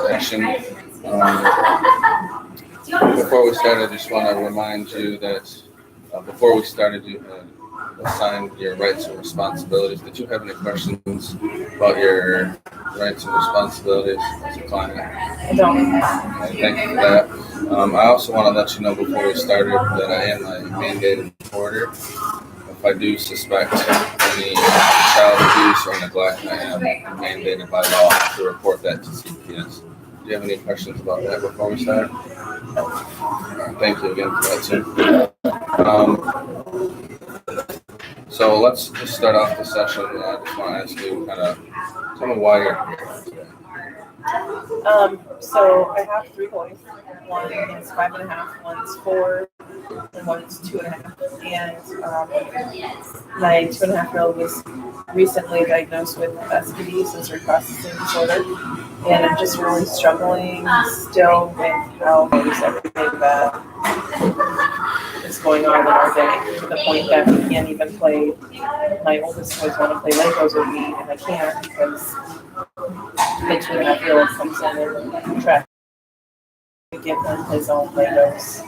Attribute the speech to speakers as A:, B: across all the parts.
A: Question. Before we start, I just want to remind you that before we started, you had assigned your rights and responsibilities. Did you have any questions about your rights and responsibilities as a client?
B: I don't.
A: Okay, thank you for that. I also want to let you know before we started that I am a mandated reporter. If I do suspect any child abuse or neglect, I am mandated by law to report that to CPS. Do you have any questions about that before we start? Thank you again for that, too. So let's just start off the session. I just want to ask you tell me why you're here today.
B: So I have 3 boys. One is 5.5, one's 4, and one's 2.5. And my 2.5-year-old was recently diagnosed with SPD, sensory processing disorder. And I'm just really struggling still with how everything that is going on in our day, to the point that we can't even play. My oldest boys want to play Legos with me, and I can't because the 2.5-year-old comes in and tries to give him his own Legos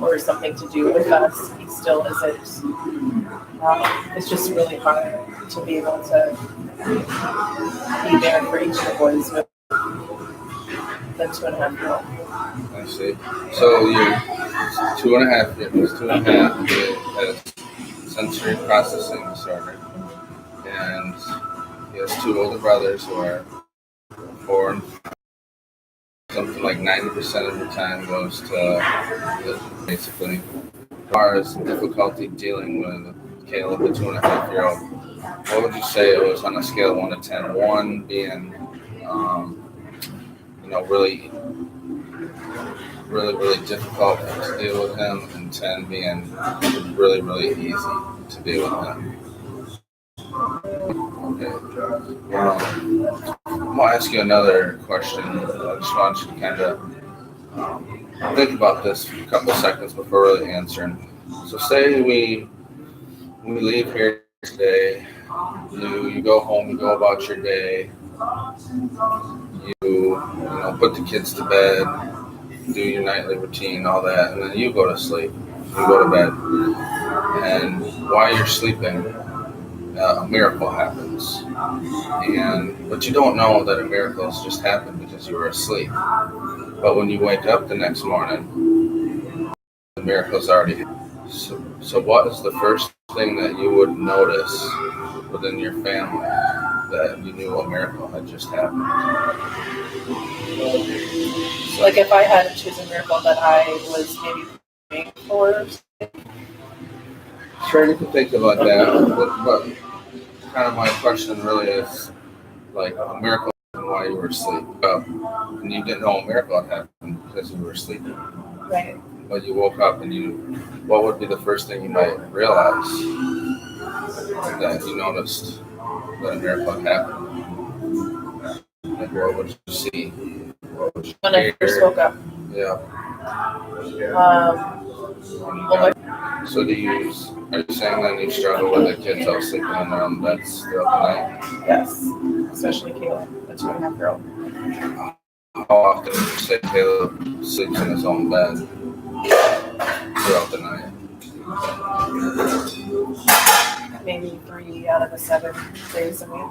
B: or something to do with us. He still isn't. It's just really hard to be able to be there for each of the boys with the 2.5-year-old.
A: I see. So you're 2.5, has sensory processing disorder, and he has 2 older brothers who are 4 and 5. Something like 90% of the time goes to basically. As far as difficulty dealing with Caleb, the 2.5-year-old, what would you say it was on a scale of 1 to 10? 1 being, really difficult to deal with him, and 10 being really, really easy to deal with him. Okay. I'm going to ask you another question. I just want you to kind of think about this for a couple of seconds before really answering. So say we leave here today, you go home, you go about your day, you put the kids to bed, do your nightly routine, all that, and then you go to sleep, you go to bed, and while you're sleeping, a miracle happens, but you don't know that a miracle has just happened because you were asleep. But when you wake up the next morning, the miracle's already happened. So what is the first thing that you would notice within your family that you knew a miracle had just happened?
B: Like if I had to choose a miracle that I was maybe praying for.
A: Sure, you can think about that, but kind of my question really is like a miracle while you were asleep. And you didn't know a miracle had happened because you were sleeping.
B: Right.
A: But you woke up and what would be the first thing you might realize that you noticed that a miracle had happened? Like what would you see? What would you
B: when
A: hear?
B: I first woke up.
A: Yeah. So are you saying that you struggle with the kids all sleeping in their own beds throughout the night?
B: Yes, especially Caleb, the 2.5-year-old.
A: How often would you say Caleb sleeps in his own bed throughout the night?
B: Maybe 3 out of the 7 days a week.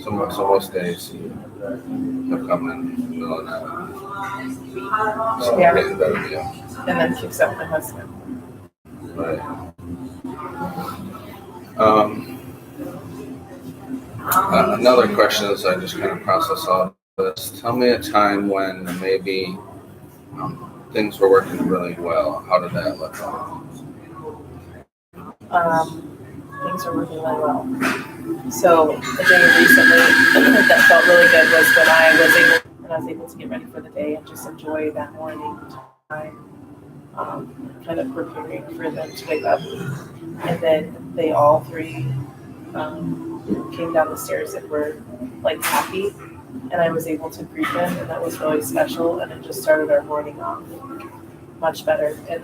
A: So most days he'll come in the middle of the night. So
B: Yeah.
A: getting better with you.
B: And then kicks out my husband.
A: Right. Another question is I just kind of process all of this. Tell me a time when maybe things were working really well. How did that look like?
B: Things are working really well. So a day recently that felt really good was when I was able to get ready for the day and just enjoy that morning time, kind of preparing for them to wake up. And then they all 3 came down the stairs and were like happy, and I was able to greet them, and that was really special, and it just started our morning off much better. And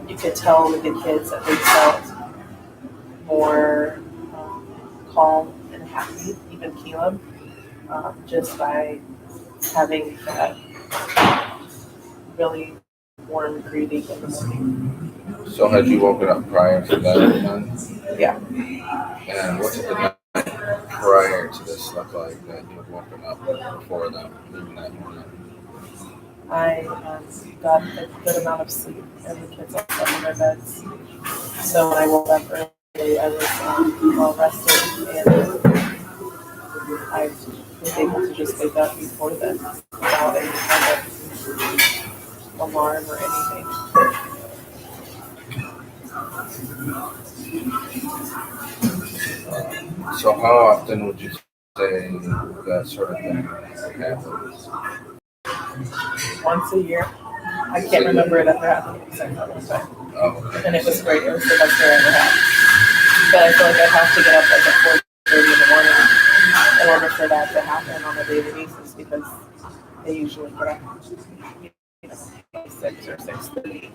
B: you could tell with the kids that they felt more calm and happy, even Caleb, just by having that really warm greeting in the morning.
A: So had you woken up prior to that then?
B: Yeah.
A: And what did the night prior to this look like that you had woken up before them, even that morning?
B: I got a good amount of sleep, and the kids all slept in their beds. So when I woke up early, I was well rested, and I was able to just wake up before then without any kind of alarm or anything.
A: So how often would you say that sort of thing happens?
B: Once a year. I can't remember it ever happening except for one time.
A: Oh, okay.
B: And it was great. It was the best year I ever had. But I feel like I have to get up like at 4:30 in the morning in order for that to happen on a daily basis because they usually get up, you know, 6 or 6:30.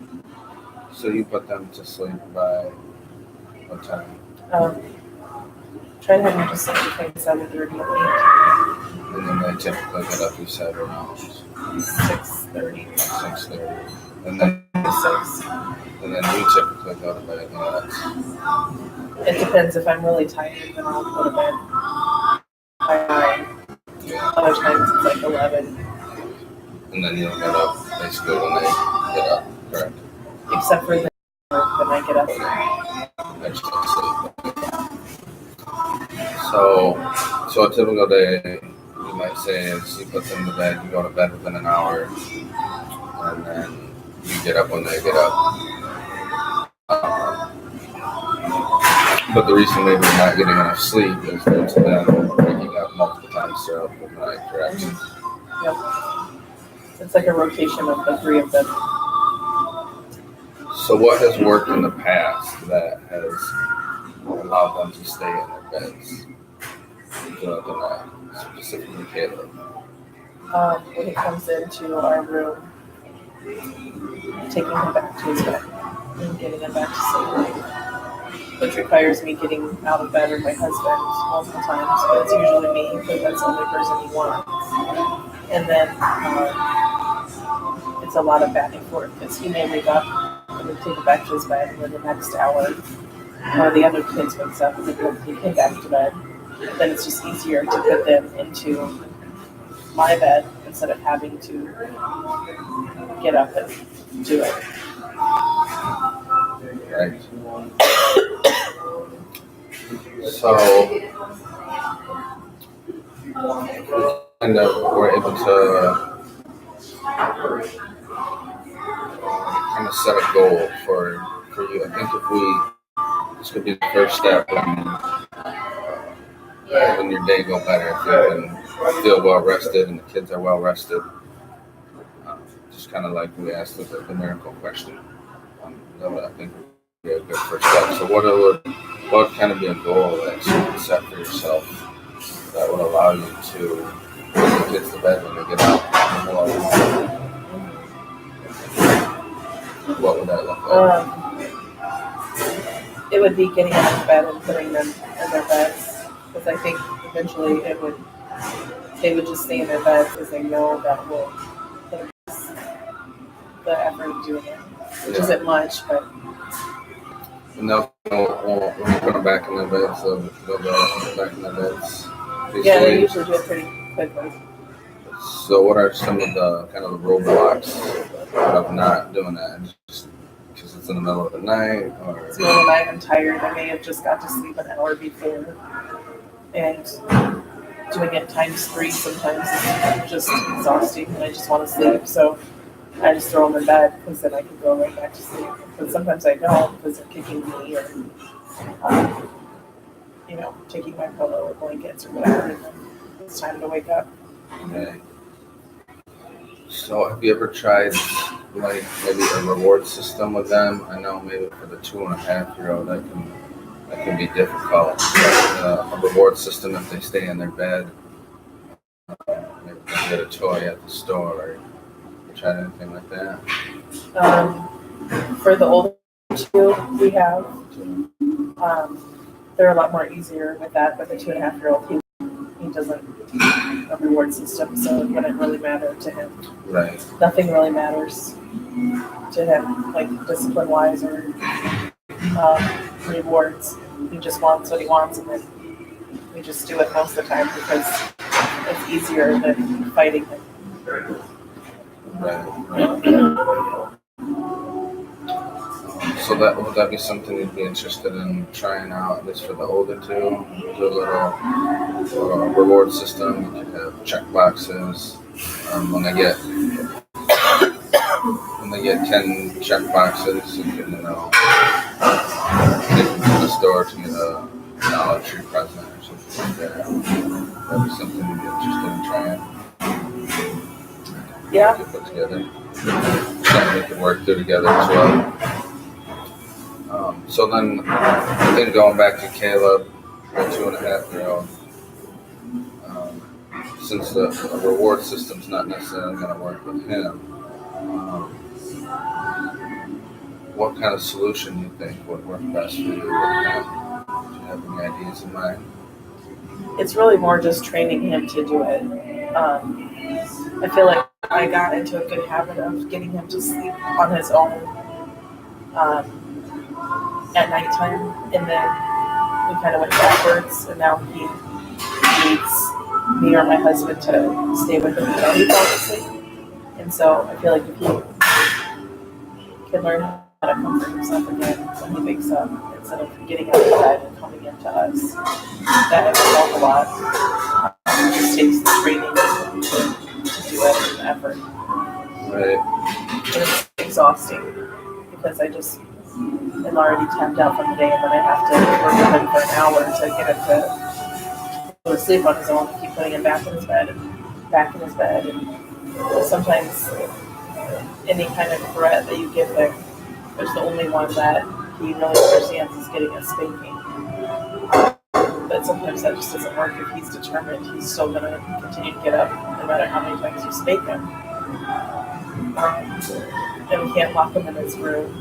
A: So you put them to sleep by what time?
B: Try to have them just sleep between 7:30
A: And then they typically get up, you said, around
B: 6:30.
A: 6:30. And then
B: 6.
A: and then you typically go to bed, and that's
B: It depends. If I'm really tired, then I'll go to bed by 9.
A: yeah.
B: Other times it's like 11.
A: And then you'll get up basically when they get up, correct?
B: Except for the when I get up.
A: I just don't sleep. So a typical day, you might say, is you put them to bed, you go to bed within an hour, and then you get up when they get up. But the reason maybe you're not getting enough sleep is due to them waking up multiple times throughout the night, correct?
B: Yep. It's like a rotation of the 3 of them.
A: So what has worked in the past that has allowed them to stay in their beds throughout the night, specifically Caleb?
B: When he comes into our room, taking him back to his bed and getting him back to sleep, which requires me getting out of bed or my husband multiple times, but it's usually me because that's the only person he wants. And then it's a lot of back and forth because he may wake up and then take him back to his bed, and then the next hour, one of the other kids wakes up and then we'll take him back to bed. Then it's just easier to put them into my bed instead of having to get up and do it.
A: Right. So and we're able to kind of set a goal for you. I think this could be the first step when your day go better, if you can feel well rested and the kids are well rested. Just kind of like we asked the miracle question. That would, I think, be a good first step. So what would kind of be a goal that you can set for yourself that would allow you to put the kids to bed when they get out in the middle of the morning? What would that look like?
B: It would be getting out of bed and putting them in their beds, because I think eventually they would just stay in their beds because they know that will increase the effort of doing it, which isn't much, but.
A: And they'll when you put them back in their beds, they'll go back in their beds.
B: Yeah, they usually do it pretty quickly.
A: So what are some of the kind of the roadblocks of not doing that? Just because it's in the middle of the night, or
B: it's the middle of the night, I'm tired. I may have just got to sleep an hour before, and doing it times 3 sometimes is just exhausting, and I just want to sleep. So I just throw them in bed because then I can go right back to sleep. But sometimes I don't because they're kicking me or, taking my pillow or blankets or whatever. And then it's time to wake up.
A: okay. So have you ever tried like maybe a reward system with them? I know maybe for the 2.5-year-old that can be difficult. But, a reward system if they stay in their bed. Maybe they get a toy at the store. Or you tried anything like that?
B: For the older 2, we have. they're a lot more easier with that. But the 2.5-year-old, he doesn't a reward system, so it wouldn't really matter to him.
A: Right.
B: Nothing really matters to him, like discipline wise or rewards. He just wants what he wants, and then we just do it most of the time because it's easier than fighting him.
A: Right. So would that be something you'd be interested in trying out, at least for the older two? Do a little reward system. You can have check boxes. When they get 10 check boxes, you can take them to the store to get a Dollar Tree present or something like that. That'd be something you'd be interested in trying.
B: Yeah.
A: You could put together. Something we could work through together as well. So then going back to Caleb, the 2.5-year-old, since the reward system's not necessarily going to work with him, what kind of solution do you think would work best for you with him? Do you have any ideas in mind?
B: It's really more just training him to do it. I feel like I got into a good habit of getting him to sleep on his own at nighttime, and then we kind of went backwards, and now he needs me or my husband to stay with him until he falls asleep. And so I feel like if he can learn how to comfort himself again when he wakes up, instead of getting out of bed and coming into us, that would help a lot. It just takes the training to do it and the effort.
A: Right.
B: And it's exhausting because I just am already tapped out from the day, and then I have to work with him for an hour to get him to go to sleep on his own, keep putting him back in his bed. And sometimes any kind of threat that you give him, there's the only one that he really understands is getting a spanking. But sometimes that just doesn't work. If he's determined, he's still going to continue to get up no matter how many times you spank him. And we can't lock him in his room.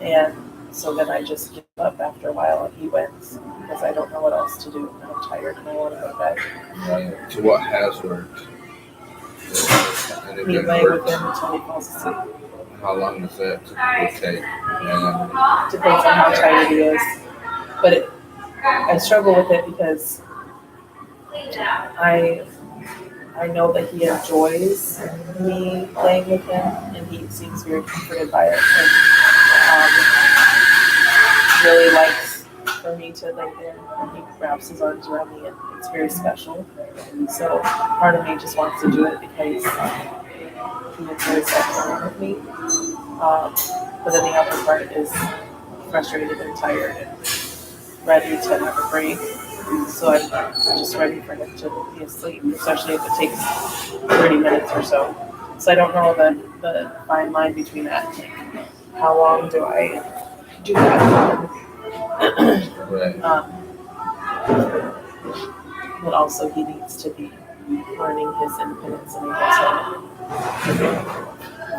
B: And so then I just give up after a while, and he wins because I don't know what else to do. And I'm tired and I want to go to bed.
A: Right. So what has worked?
B: We lay with him until he falls asleep.
A: How long does that typically take?
B: Depends on how tired he is. But I struggle with it because I know that he enjoys me playing with him, and he seems very comforted by it. And really likes for me to lay there, and he wraps his arms around me, and it's very special. So part of me just wants to do it because he enjoys that with me. But then the other part is frustrated and tired and ready to have a break. So I'm just ready for him to be asleep, especially if it takes 30 minutes or so. So I don't know the fine line between that. Like, how long do I do that?
A: Right.
B: But also he needs to be learning his independence and able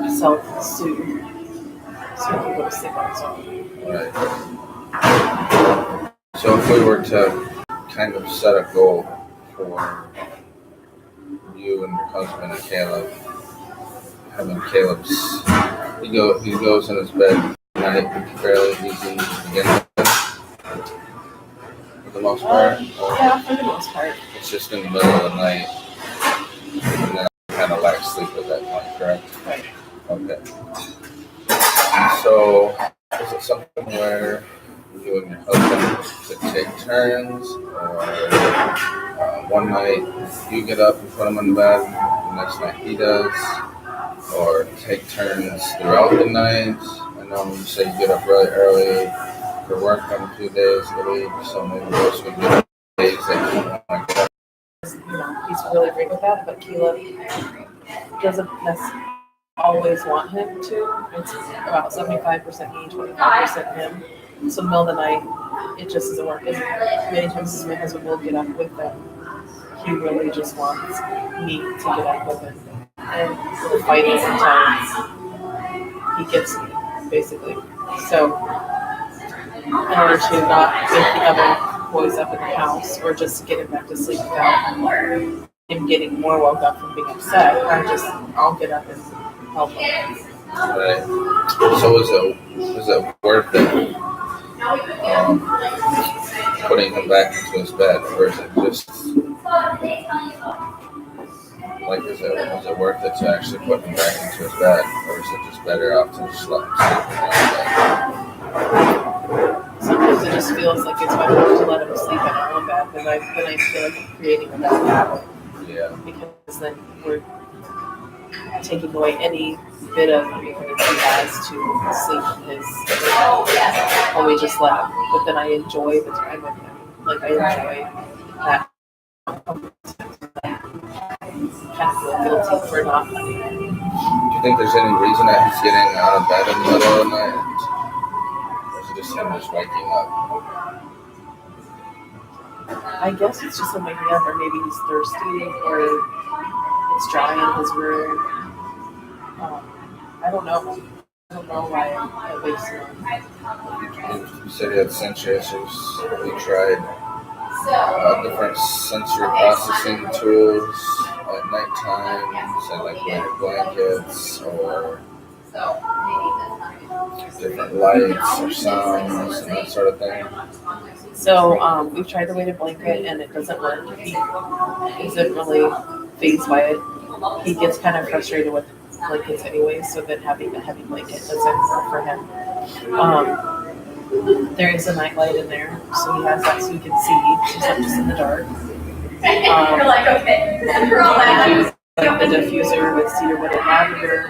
B: to self-soothe so he can go to sleep on his own.
A: Right. So if we were to kind of set a goal for you and your husband and Caleb, having Caleb's, he goes in his bed at night fairly easy to begin with, for the most part?
B: Yeah, for the most part.
A: It's just in the middle of the night, and then I kind of lack sleep at that point, correct?
B: Right.
A: Okay. So, is it something where you and your husband should take turns, or one night you get up and put him in bed, the next night he does, or take turns throughout the night? I know you say you get up really early for work on a few days of the week, so maybe those would be days that you don't like that.
B: He's really great with that, but Caleb doesn't necessarily always want him to. It's about 75% me, 25% him. So in the middle of the night, it just doesn't work. As many times as my husband will get up with them, he really just wants me to get up with him. And we'll fight until he gets me, basically. So in order to not wake the other boys up in the house or just to get him back to sleep without him getting more woke up from being upset. I'll get up and help him.
A: Right. So is it worth it putting him back into his bed, or is it just like is it worth it to actually put him back into his bed, or is it just better off to just let him sleep in his bed?
B: Sometimes it just feels like it's better to let him sleep in our own bed, but then I feel like I'm creating a bad habit.
A: Yeah.
B: Because then we're taking away any bit of confidence he has to sleep in his bed when we just let him. But then I enjoy the time with him. Like I enjoy that. Kind of feel guilty for not letting him.
A: Do you think there's any reason that he's getting out of bed in the middle of the night? Or is it just him just waking up?
B: I guess it's just him waking up, or maybe he's thirsty, or it's dry in his room. I don't know. I don't know why it wakes him up.
A: You said he had sensory issues. We tried different sensory processing tools at nighttime, so like weighted blankets or different lights or sounds and that sort of thing.
B: So we've tried the weighted blanket and it doesn't work. He isn't really fazed by it. He gets kind of frustrated with blankets anyway, so that having a heavy blanket doesn't work for him. There is a nightlight in there, so he has that so he can see. He's not just in the dark.
C: You're like, okay.
B: We use like the diffuser with cedarwood and lavender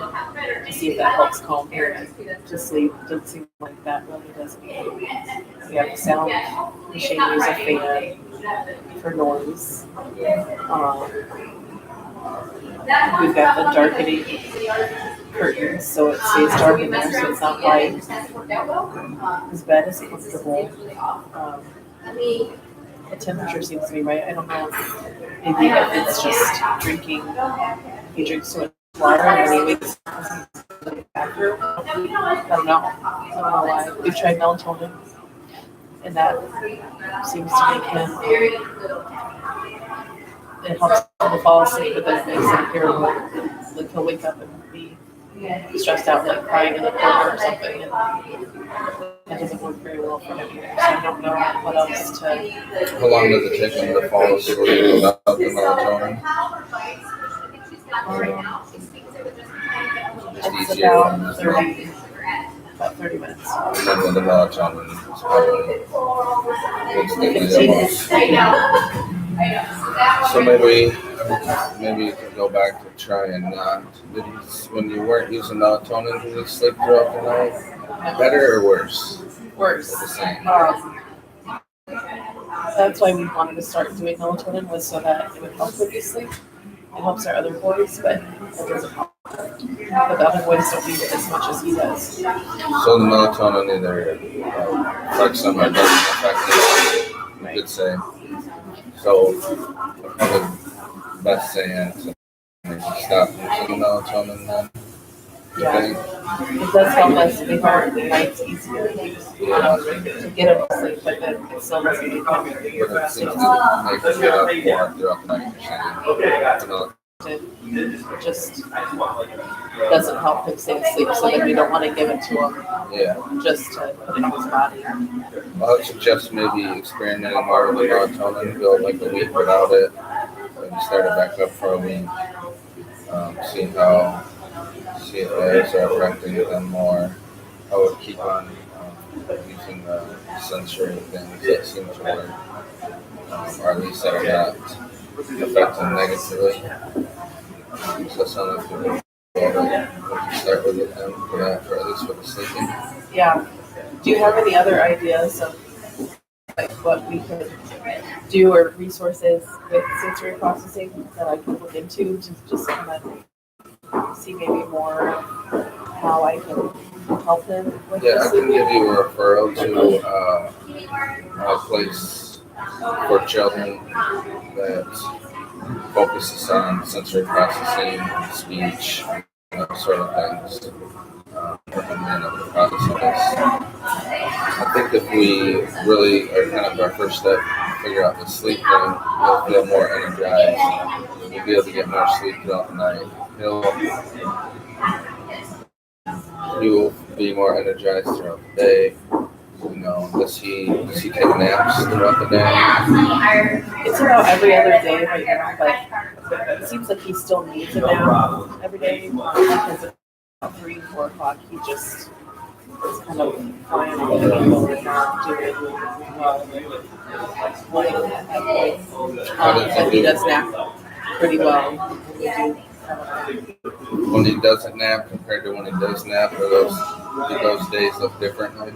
B: to see if that helps calm him to sleep. Doesn't seem like that really does. We have a sound machine, use a fan for noise. We've got the darkening curtains, so it stays dark in there, so it's not light. His bed is comfortable. The temperature seems to be right. I don't know. Maybe if it's just drinking, he drinks too much water and then he wakes up in the bathroom. I don't know why. We've tried melatonin, and that seems to make him. It helps him to fall asleep, but then it makes him irritable. Like he'll wake up and be stressed out, like crying in the corner or something, and that doesn't work very well for him either. So I don't know what else to.
A: How long does it take him to fall asleep without the melatonin?
B: It's about 30 minutes.
A: And then the melatonin is probably
B: 15 minutes.
A: So maybe you can go back to try and not. When you weren't using melatonin, did you sleep throughout the night? Better or worse?
B: Worse.
A: The same.
B: That's why we wanted to start doing melatonin, was so that it would help with his sleep. It helps our other boys, but it doesn't help. But the other boys don't need it as much as he does.
A: So the melatonin either affects them or doesn't affect them, you could say. So probably best saying to maybe stop using the melatonin then.
B: Yeah, it does help us make our nights easier to get him to sleep, but then it still doesn't make him
A: But it seems to make us get up more throughout the night.
B: It just doesn't help him stay asleep, so then we don't want to give it to him just to put it in his body.
A: Well, I would suggest maybe experimenting more with the melatonin, go like a week without it, maybe start it back up for a week, see if those are affecting them more. I would keep on using the sensory things that seem to work, or at least that are not affecting negatively. So some of the people start with them for that, or at least for the sleeping.
B: Yeah. Do you have any other ideas of like what we could do or resources with sensory processing that I could look into to just kind of see maybe more how I can help him with
A: Yeah,
B: the
A: I can
B: sleeping?
A: give you a referral to a place for children that focuses on sensory processing, speech, sort of things. Working in the process of this. I think if we really are kind of our first step, figure out the sleep thing, we'll feel more energized. We'll be able to get more sleep throughout the night. You'll be more energized throughout the day. You know, does he take naps throughout the day?
B: It's about every other day right now, but it seems like he still needs a nap every day because at about 3 and 4 o'clock he just is kind of flying off the handle and not doing well. At that point. But he does nap pretty well. We do.
A: When he doesn't nap compared to when he does nap, do those days look differently?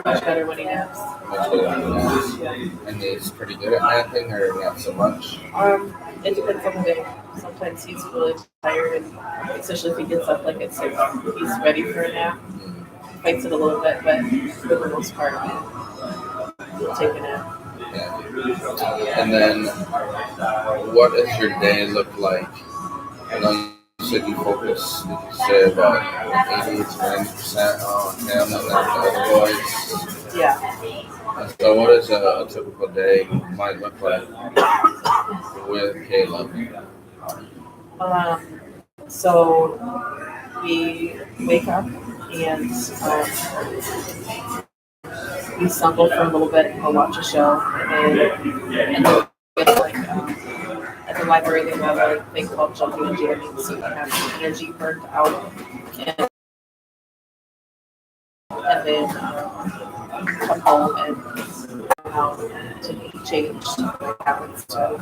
B: Much better when he naps.
A: Much better when he naps. And he's pretty good at napping, or not so much?
B: It depends on the day. Sometimes he's really tired, and especially if he gets up like at 6, he's ready for a nap. Fights it a little bit, but for the most part, he'll take a nap.
A: Yeah. And then, what does your day look like? I know you said you focus, you say about 80 to 90% on him and then the other boys.
B: Yeah.
A: And so what does a typical day might look like with Caleb?
B: So we wake up and we snuggle for a little bit and we'll watch a show, and then like at the library they have a thing called jumping and jamming, so we have some energy burned out, and then come home and go out to be changed. What happens to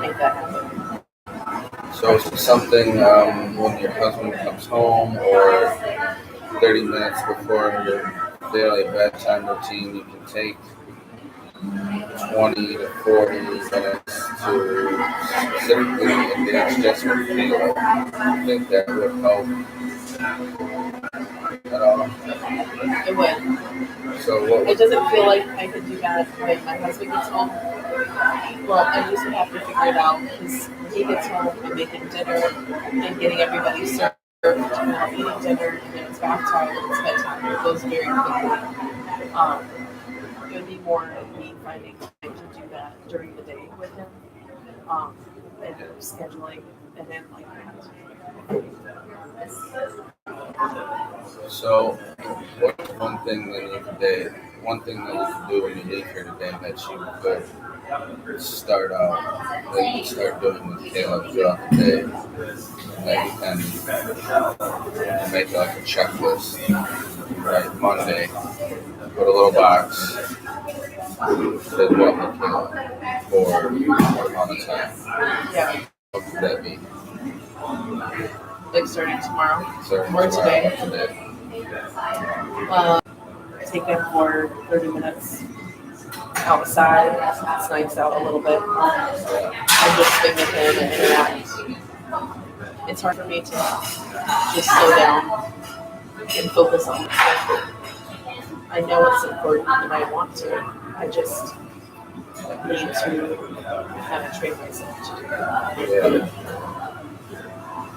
B: make that happen?
A: So is it something when your husband comes home or 30 minutes before your daily bedtime routine, you can take 20 to 40 minutes to specifically engage just with Caleb? I think that would help at all.
B: It would.
A: So what
B: It doesn't feel like I could do that when my husband gets home. Well, I just would have to figure it out because when he gets home and making dinner and getting everybody served, eating dinner, and then it's bath time and it's bedtime. It goes very quickly. It would be more of me finding time to do that during the day with him, and scheduling, and then like that.
A: So, what's one thing that you could do when you leave here today that you could start doing with Caleb throughout the day, that you can make like a checklist, right? Monday, put a little box, did what with Caleb for on the time.
B: Yeah.
A: What could that be?
B: Like starting tomorrow
A: Starting
B: or
A: tomorrow,
B: today. Take him for 30 minutes outside. It's nice out a little bit. And just spend with him and interact. It's hard for me to just slow down and focus on this. I know it's important and I want to. I just need to kind of train myself to do that.
A: Yeah.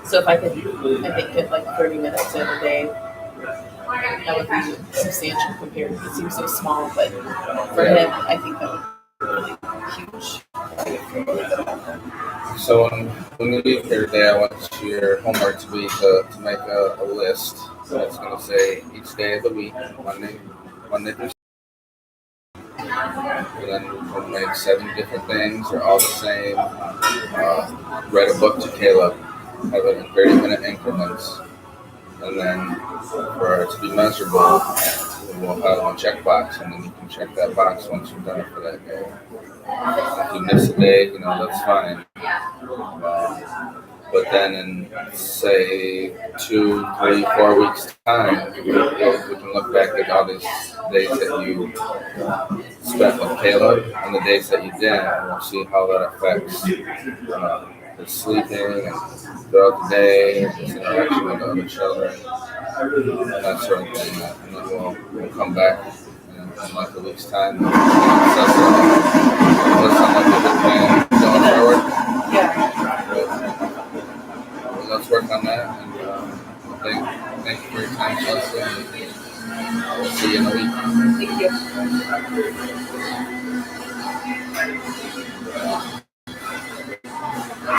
B: So if I could, I think, get like 30 minutes in a day, that would be substantial compared. It seems so small, but for him, I think that would be huge.
A: So when you leave here today, I want your homework to be to make a list that's going to say each day of the week, Monday through and then you can make 7 different things. They're all the same. Write a book to Caleb. Have it in 30-minute increments. And then for it to be measurable, we'll have a checkbox, and then you can check that box once you've done it for that day. If you miss a day, that's fine. But then in, say, 2, 3, 4 weeks' time, we can look back at all these days that you spent with Caleb and the days that you didn't, and we'll see how that affects his sleeping and throughout the day, his interaction with the other children, that sort of thing. And then we'll come back in like a week's time and assess it. Does that sound like a good plan going forward?
B: Yeah.
A: Let's work on that, and thank you for your time, Chelsea.